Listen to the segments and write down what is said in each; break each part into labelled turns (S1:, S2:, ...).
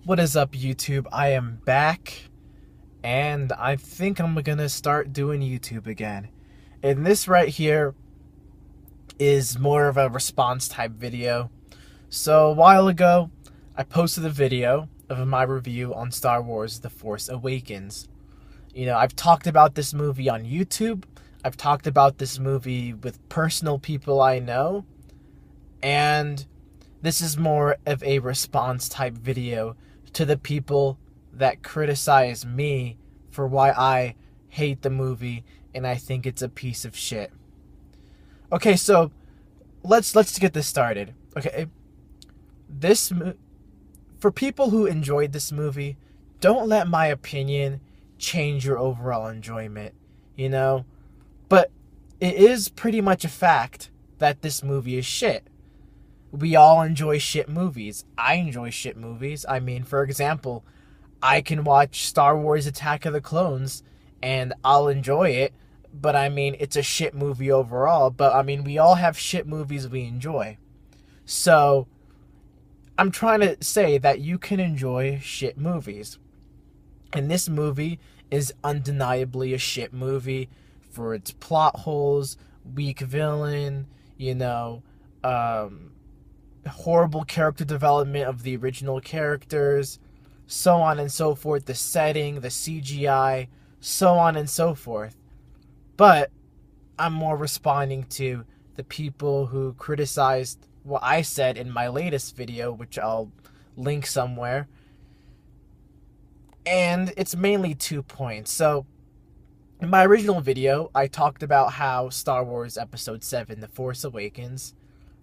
S1: What is up, YouTube? I am back, and I think I'm gonna start doing YouTube again. And this right here is more of a response type video. So a while ago, I posted a video of my review on Star Wars The Force Awakens. I've talked about this movie on YouTube. I've talked about this movie with personal people I know. And this is more of a response type video to the people that criticize me for why I hate the movie and I think it's a piece of shit. Okay, so let's get this started. Okay, for people who enjoyed this movie, don't let my opinion change your overall enjoyment, But it is pretty much a fact that this movie is shit. We all enjoy shit movies. I enjoy shit movies. I mean, for example, I can watch Star Wars Attack of the Clones and I'll enjoy it, but I mean, it's a shit movie overall. But I mean, we all have shit movies we enjoy. So, I'm trying to say that you can enjoy shit movies. And this movie is undeniably a shit movie for its plot holes, weak villain, horrible character development of the original characters, so on and so forth, the setting, the CGI, so on and so forth. But I'm more responding to the people who criticized what I said in my latest video, which I'll link somewhere. And it's mainly 2 points. So, in my original video, I talked about how Star Wars Episode 7, The Force Awakens,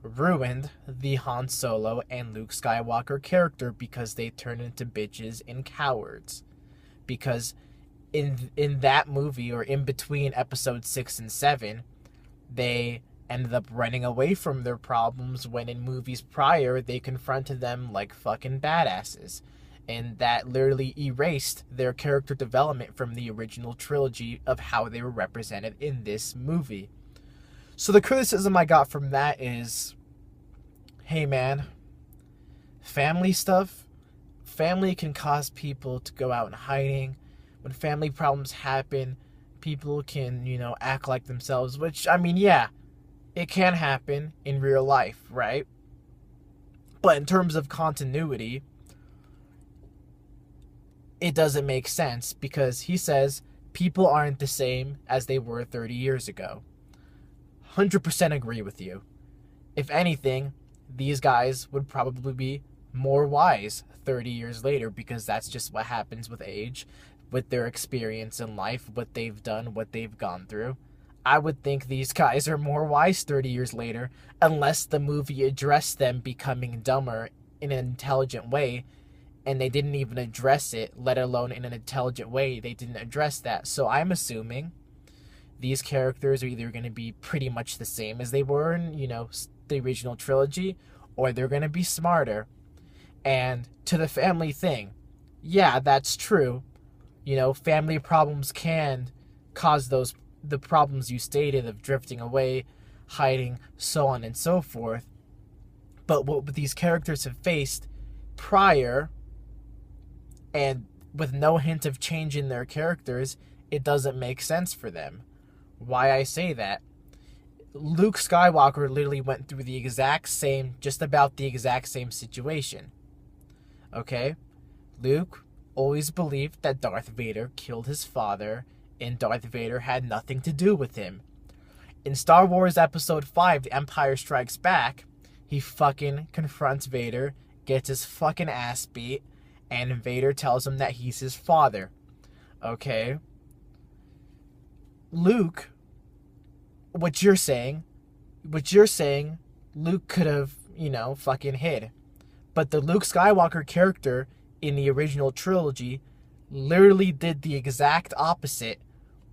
S1: ruined the Han Solo and Luke Skywalker character because they turned into bitches and cowards. Because in that movie, or in between Episode 6 and 7, they ended up running away from their problems when in movies prior, they confronted them like fucking badasses. And that literally erased their character development from the original trilogy of how they were represented in this movie. So the criticism I got from that is, hey man, family can cause people to go out in hiding. When family problems happen, people can, act like themselves, which, I mean, yeah, it can happen in real life, right? But in terms of continuity, it doesn't make sense because he says people aren't the same as they were 30 years ago. 100% agree with you. If anything, these guys would probably be more wise 30 years later because that's just what happens with age, with their experience in life, what they've done, what they've gone through. I would think these guys are more wise 30 years later unless the movie addressed them becoming dumber in an intelligent way, and they didn't even address it, let alone in an intelligent way. They didn't address that. So I'm assuming these characters are either going to be pretty much the same as they were in, the original trilogy, or they're going to be smarter. And to the family thing, yeah, that's true. Family problems can cause the problems you stated of drifting away, hiding, so on and so forth. But what these characters have faced prior, and with no hint of change in their characters, it doesn't make sense for them. Why I say that? Luke Skywalker literally went through just about the exact same situation. Okay? Luke always believed that Darth Vader killed his father, and Darth Vader had nothing to do with him. In Star Wars Episode 5, The Empire Strikes Back, he fucking confronts Vader, gets his fucking ass beat, and Vader tells him that he's his father. Okay? Luke, what you're saying, Luke could have, fucking hid. But the Luke Skywalker character in the original trilogy literally did the exact opposite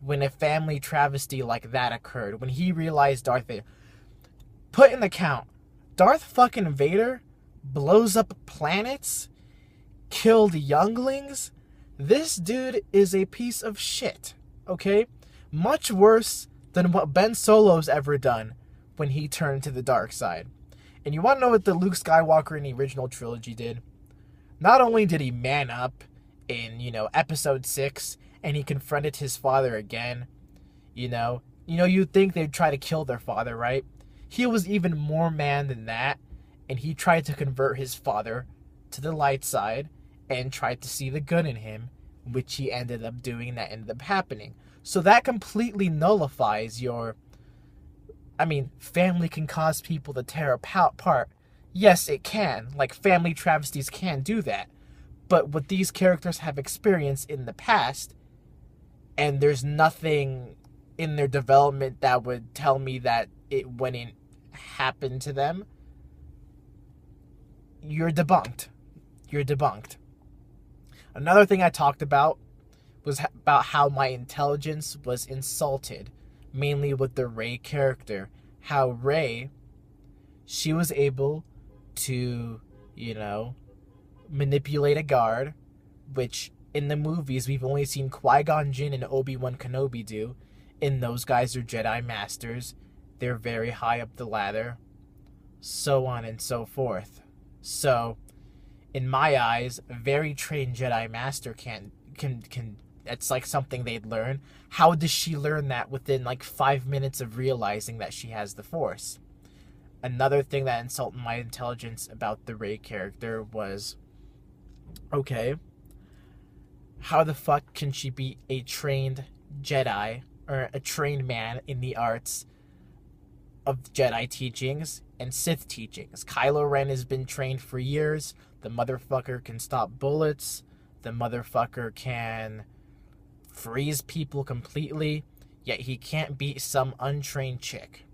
S1: when a family travesty like that occurred. When he realized Darth Vader. Put in the count, Darth fucking Vader blows up planets, killed younglings. This dude is a piece of shit, okay? Much worse than what Ben Solo's ever done when he turned to the dark side. And you want to know what the Luke Skywalker in the original trilogy did? Not only did he man up in, episode 6, and he confronted his father again, you'd think they'd try to kill their father, right? He was even more man than that, and he tried to convert his father to the light side and tried to see the good in him, which he ended up doing, and that ended up happening. So that completely nullifies family can cause people to tear apart. Yes, it can. Like, family travesties can do that. But what these characters have experienced in the past, and there's nothing in their development that would tell me that it wouldn't happen to them, you're debunked. You're debunked. Another thing I talked about was about how my intelligence was insulted, mainly with the Rey character. How Rey, she was able to, manipulate a guard, which in the movies we've only seen Qui-Gon Jinn and Obi-Wan Kenobi do, and those guys are Jedi Masters. They're very high up the ladder, so on and so forth. So, in my eyes, a very trained Jedi Master can it's like something they'd learn. How does she learn that within like 5 minutes of realizing that she has the Force? Another thing that insulted my intelligence about the Rey character was, okay, how the fuck can she be a trained Jedi, or a trained man in the arts of Jedi teachings and Sith teachings? Kylo Ren has been trained for years. The motherfucker can stop bullets. The motherfucker can freeze people completely. Yet he can't beat some untrained chick.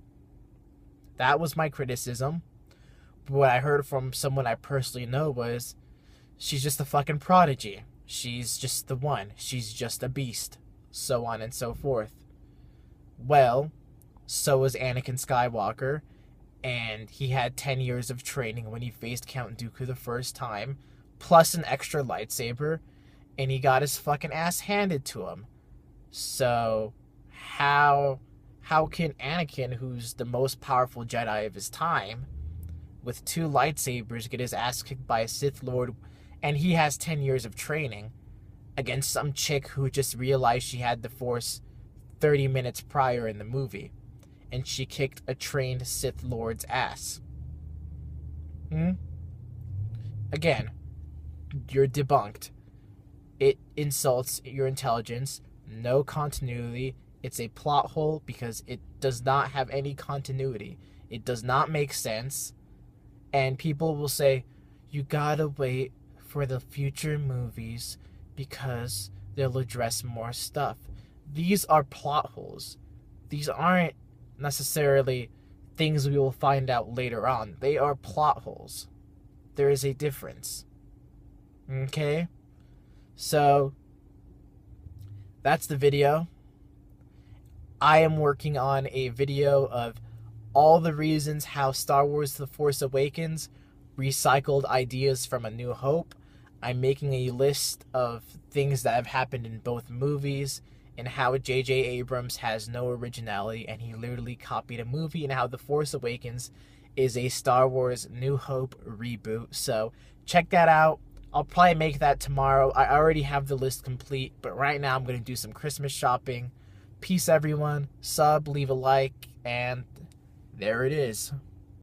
S1: That was my criticism. What I heard from someone I personally know was, she's just a fucking prodigy. She's just the one. She's just a beast. So on and so forth. Well, so was Anakin Skywalker, and he had 10 years of training when he faced Count Dooku the first time, plus an extra lightsaber, and he got his fucking ass handed to him. So, how can Anakin, who's the most powerful Jedi of his time, with 2 lightsabers, get his ass kicked by a Sith Lord, and he has 10 years of training, against some chick who just realized she had the Force 30 minutes prior in the movie, and she kicked a trained Sith Lord's ass? Again, you're debunked. It insults your intelligence. No continuity. It's a plot hole because it does not have any continuity. It does not make sense. And people will say, you gotta wait for the future movies because they'll address more stuff. These are plot holes. These aren't necessarily things we will find out later on. They are plot holes. There is a difference. Okay? So, that's the video. I am working on a video of all the reasons how Star Wars The Force Awakens recycled ideas from A New Hope. I'm making a list of things that have happened in both movies, and how J.J. Abrams has no originality and he literally copied a movie, and how The Force Awakens is a Star Wars New Hope reboot. So check that out. I'll probably make that tomorrow. I already have the list complete, but right now I'm going to do some Christmas shopping. Peace, everyone. Sub, leave a like, and there it is.